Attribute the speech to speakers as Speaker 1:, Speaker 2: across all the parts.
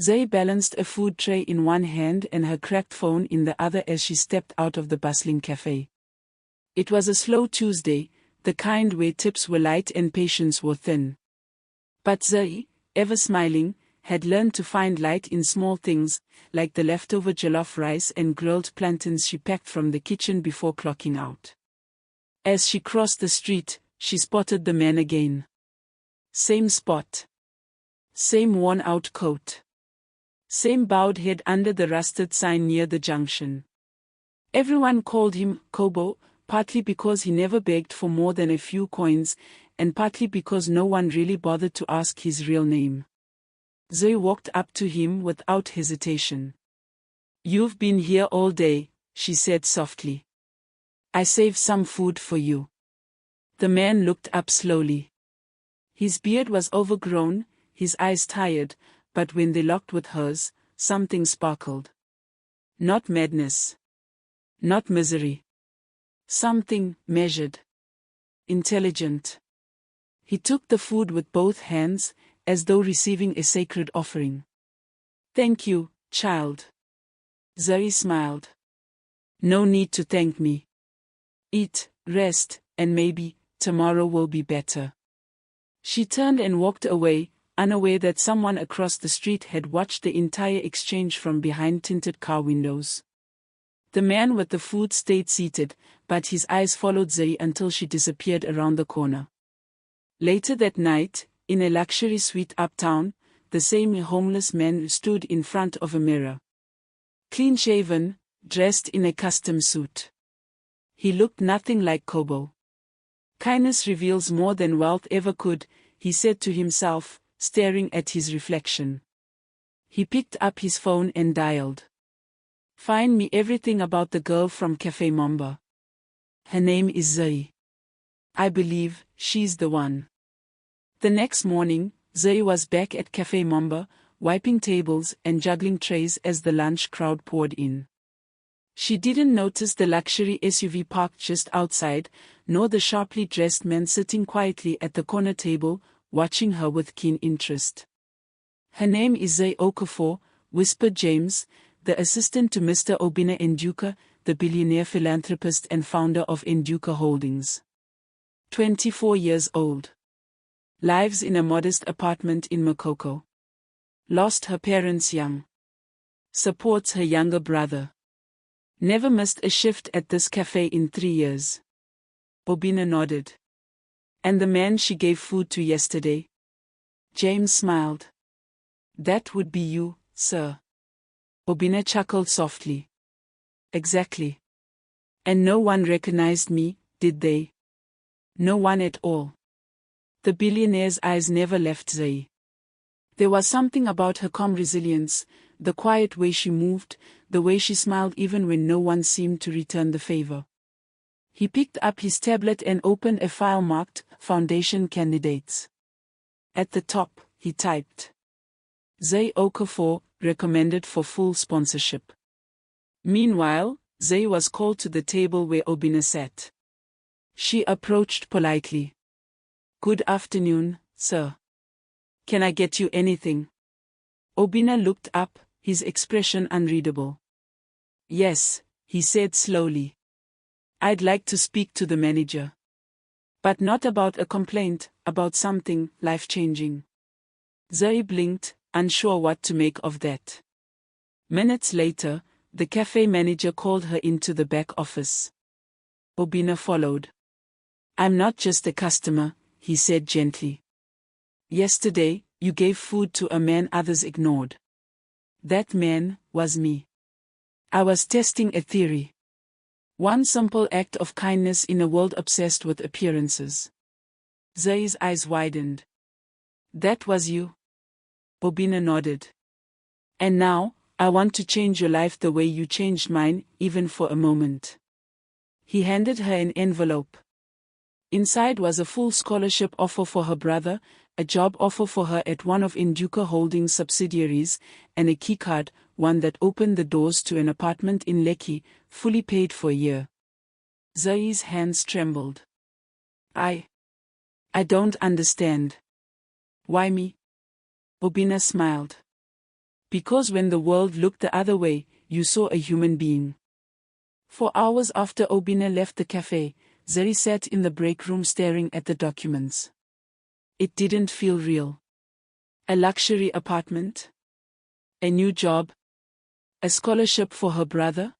Speaker 1: Zay balanced a food tray in one hand and her cracked phone in the other as she stepped out of the bustling cafe. It was a slow Tuesday, the kind where tips were light and patience were thin. But Zay, ever smiling, had learned to find light in small things, like the leftover jollof rice and grilled plantains she packed from the kitchen before clocking out. As she crossed the street, she spotted the man again. Same spot. Same worn-out coat. Same bowed head under the rusted sign near the junction. Everyone called him Kobo, partly because he never begged for more than a few coins, and partly because no one really bothered to ask his real name. Zay walked up to him without hesitation. "You've been here all day," she said softly. "I saved some food for you." The man looked up slowly. His beard was overgrown, his eyes tired, but when they locked with hers, something sparkled. Not madness. Not misery. Something measured. Intelligent. He took the food with both hands, as though receiving a sacred offering. "Thank you, child." Zuri smiled. "No need to thank me. Eat, rest, and maybe tomorrow will be better." She turned and walked away, unaware that someone across the street had watched the entire exchange from behind tinted car windows. The man with the food stayed seated, but his eyes followed Zuri until she disappeared around the corner. Later that night, in a luxury suite uptown, the same homeless man stood in front of a mirror. Clean-shaven, dressed in a custom suit. He looked nothing like Kobo. "Kindness reveals more than wealth ever could," he said to himself, staring at his reflection. He picked up his phone and dialed. "Find me everything about the girl from Café Momba. Her name is Zuri. I believe she's the one." The next morning, Zuri was back at Café Momba, wiping tables and juggling trays as the lunch crowd poured in. She didn't notice the luxury SUV parked just outside, nor the sharply dressed man sitting quietly at the corner table, watching her with keen interest. "Her name is Zay Okafor," whispered James, the assistant to Mr. Obina Nduka, the billionaire philanthropist and founder of Nduka Holdings. 24 years old. Lives in a modest apartment in Makoko. Lost her parents young. Supports her younger brother. Never missed a shift at this cafe in 3 years. Obina nodded. "And the man she gave food to yesterday?" James smiled. "That would be you, sir." Obina chuckled softly. "Exactly. And no one recognized me, did they?" "No one at all." The billionaire's eyes never left Zay. There was something about her calm resilience, the quiet way she moved, the way she smiled even when no one seemed to return the favor. He picked up his tablet and opened a file marked Foundation Candidates. At the top, he typed, "Zay Okafor, recommended for full sponsorship." Meanwhile, Zay was called to the table where Obina sat. She approached politely. "Good afternoon, sir. Can I get you anything?" Obina looked up, his expression unreadable. "Yes," he said slowly. "I'd like to speak to the manager. But not about a complaint, about something life-changing." Zuri blinked, unsure what to make of that. Minutes later, the cafe manager called her into the back office. Obina followed. "I'm not just a customer," he said gently. "Yesterday, you gave food to a man others ignored. That man was me. I was testing a theory. One simple act of kindness in a world obsessed with appearances." Zuri's eyes widened. "That was you?" Obina nodded. "And now, I want to change your life the way you changed mine, even for a moment." He handed her an envelope. Inside was a full scholarship offer for her brother, a job offer for her at one of Nduka Holdings' subsidiaries, and a keycard, one that opened the doors to an apartment in Lekki, fully paid for a year. Zuri's hands trembled. I don't understand." "Why me?" Obina smiled. Because when the world looked the other way, you saw a human being. For hours after Obina left the cafe, Zuri sat in the break room staring at the documents. It didn't feel real. A luxury apartment? A new job? A scholarship for her brother?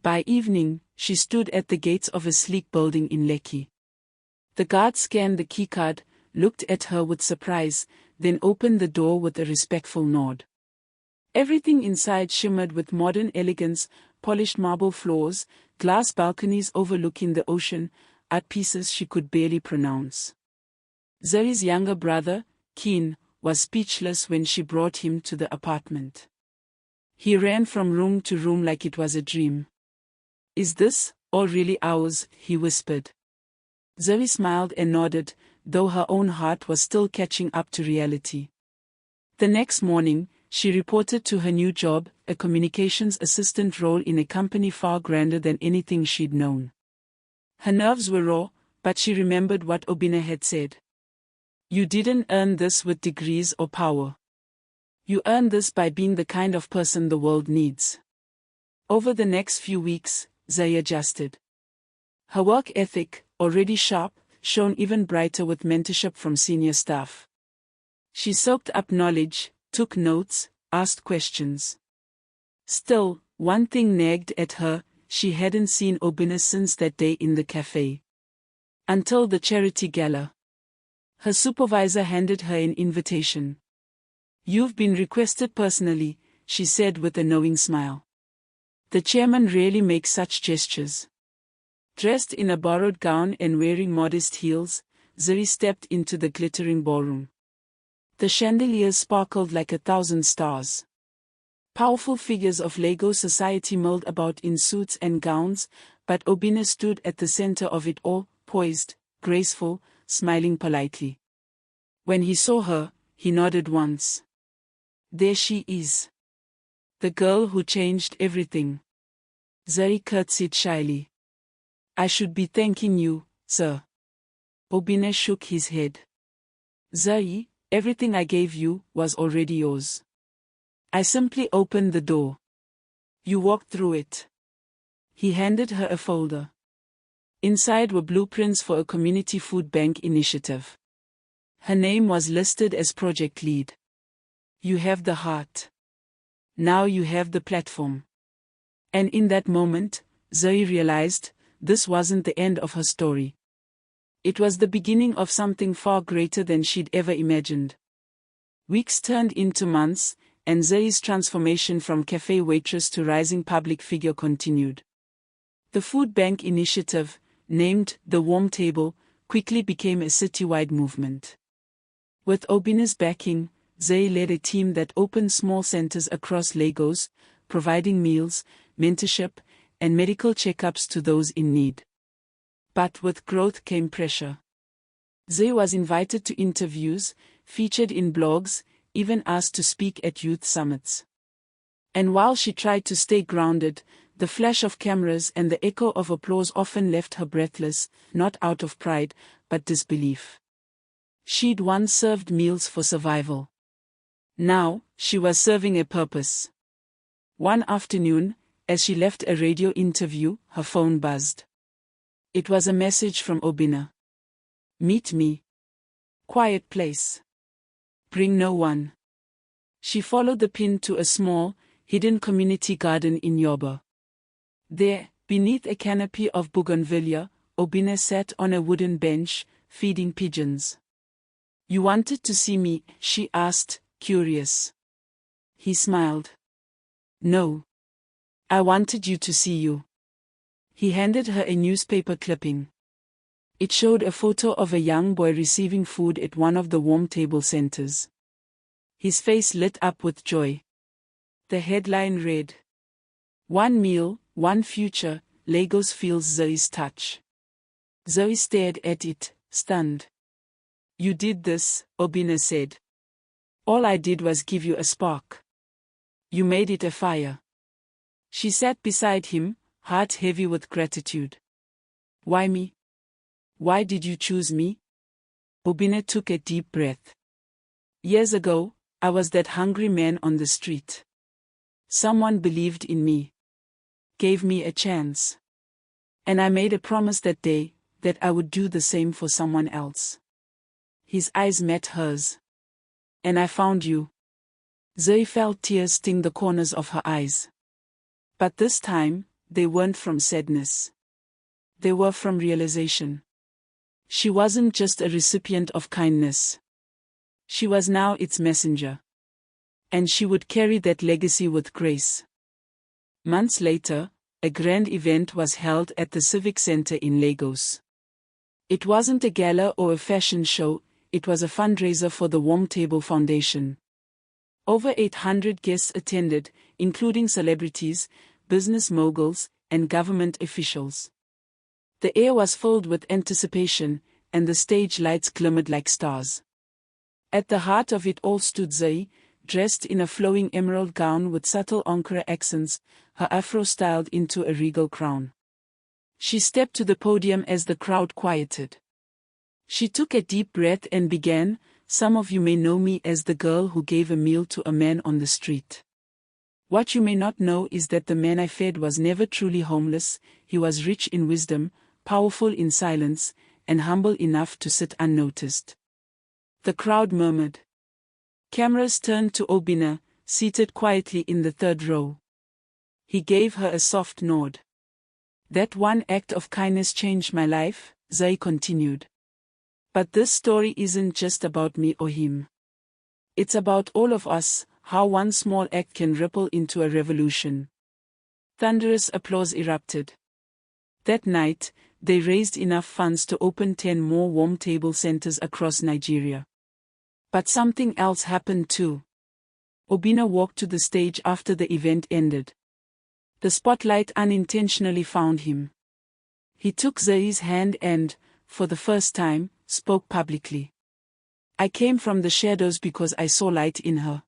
Speaker 1: By evening, she stood at the gates of a sleek building in Lekki. The guard scanned the keycard, looked at her with surprise, then opened the door with a respectful nod. Everything inside shimmered with modern elegance, polished marble floors, glass balconies overlooking the ocean, art pieces she could barely pronounce. Zuri's younger brother, Keen, was speechless when she brought him to the apartment. He ran from room to room like it was a dream. "Is this all really ours?" he whispered. Zuri smiled and nodded, though her own heart was still catching up to reality. The next morning, she reported to her new job, a communications assistant role in a company far grander than anything she'd known. Her nerves were raw, but she remembered what Obina had said. "You didn't earn this with degrees or power. You earned this by being the kind of person the world needs." Over the next few weeks, Zuri adjusted. Her work ethic, already sharp, shone even brighter with mentorship from senior staff. She soaked up knowledge, took notes, asked questions. Still, one thing nagged at her: she hadn't seen Obina since that day in the cafe. Until the charity gala. Her supervisor handed her an invitation. "You've been requested personally," she said with a knowing smile. The chairman rarely makes such gestures. Dressed in a borrowed gown and wearing modest heels, Zuri stepped into the glittering ballroom. The chandeliers sparkled like 1,000 stars. Powerful figures of Lagos society milled about in suits and gowns, but Obina stood at the center of it all, poised, graceful, smiling politely. When he saw her, he nodded once. There she is. The girl who changed everything. Zuri curtsied shyly. "I should be thanking you, sir." Obina shook his head. "Zuri, everything I gave you was already yours. I simply opened the door. You walked through it." He handed her a folder. Inside were blueprints for a community food bank initiative. Her name was listed as project lead. "You have the heart. Now you have the platform." And in that moment, Zuri realized, this wasn't the end of her story. It was the beginning of something far greater than she'd ever imagined. Weeks turned into months, and Zuri's transformation from cafe waitress to rising public figure continued. The food bank initiative, named the Warm Table, quickly became a citywide movement. With Obina's backing, Zuri led a team that opened small centers across Lagos, providing meals, mentorship, and medical checkups to those in need. But with growth came pressure. Zuri was invited to interviews, featured in blogs, even asked to speak at youth summits. And while she tried to stay grounded, the flash of cameras and the echo of applause often left her breathless, not out of pride, but disbelief. She'd once served meals for survival. Now, she was serving a purpose. One afternoon, as she left a radio interview, her phone buzzed. It was a message from Obina. "Meet me. Quiet place. Bring no one." She followed the pin to a small, hidden community garden in Yoba. There, beneath a canopy of bougainvillea, Obina sat on a wooden bench, feeding pigeons. "You wanted to see me?" she asked, curious. He smiled. "No. I wanted you to see you." He handed her a newspaper clipping. It showed a photo of a young boy receiving food at one of the Warm Table centers. His face lit up with joy. The headline read, "One meal, one future, Lagos feels Zuri's touch." Zuri stared at it, stunned. "You did this," Obina said. "All I did was give you a spark. You made it a fire." She sat beside him, heart heavy with gratitude. "Why me? Why did you choose me?" Obina took a deep breath. "Years ago, I was that hungry man on the street. Someone believed in me. Gave me a chance. And I made a promise that day, that I would do the same for someone else. His eyes met hers. And I found you. Zuri felt tears sting the corners of her eyes. But this time, they weren't from sadness. They were from realization. She wasn't just a recipient of kindness. She was now its messenger. And she would carry that legacy with grace. Months later, a grand event was held at the Civic Center in Lagos. It wasn't a gala or a fashion show, it was a fundraiser for the Warm Table Foundation. Over 800 guests attended, including celebrities, business moguls, and government officials. The air was filled with anticipation, and the stage lights glimmered like stars. At the heart of it all stood Zuri, dressed in a flowing emerald gown with subtle Ankara accents, her afro styled into a regal crown. She stepped to the podium as the crowd quieted. She took a deep breath and began, "Some of you may know me as the girl who gave a meal to a man on the street. What you may not know is that the man I fed was never truly homeless, he was rich in wisdom, powerful in silence, and humble enough to sit unnoticed." The crowd murmured. Cameras turned to Obina, seated quietly in the third row. He gave her a soft nod. "That one act of kindness changed my life," Zuri continued. "But this story isn't just about me or him. It's about all of us, how one small act can ripple into a revolution." Thunderous applause erupted. That night, they raised enough funds to open 10 more warm table centers across Nigeria. But something else happened too. Obina walked to the stage after the event ended. The spotlight unintentionally found him. He took Zuri's hand and, for the first time, spoke publicly. "I came from the shadows because I saw light in her.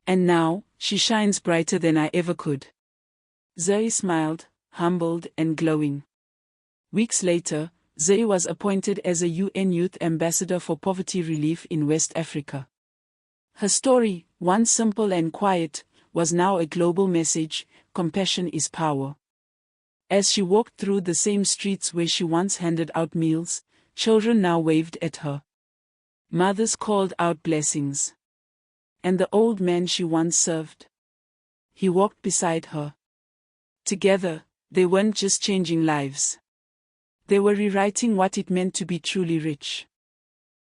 Speaker 1: And now, she shines brighter than I ever could." Zuri smiled, humbled and glowing. Weeks later, Zuri was appointed as a UN Youth Ambassador for Poverty Relief in West Africa. Her story, once simple and quiet, was now a global message: compassion is power. As she walked through the same streets where she once handed out meals, children now waved at her. Mothers called out blessings. And the old man she once served, he walked beside her. Together, they weren't just changing lives. They were rewriting what it meant to be truly rich.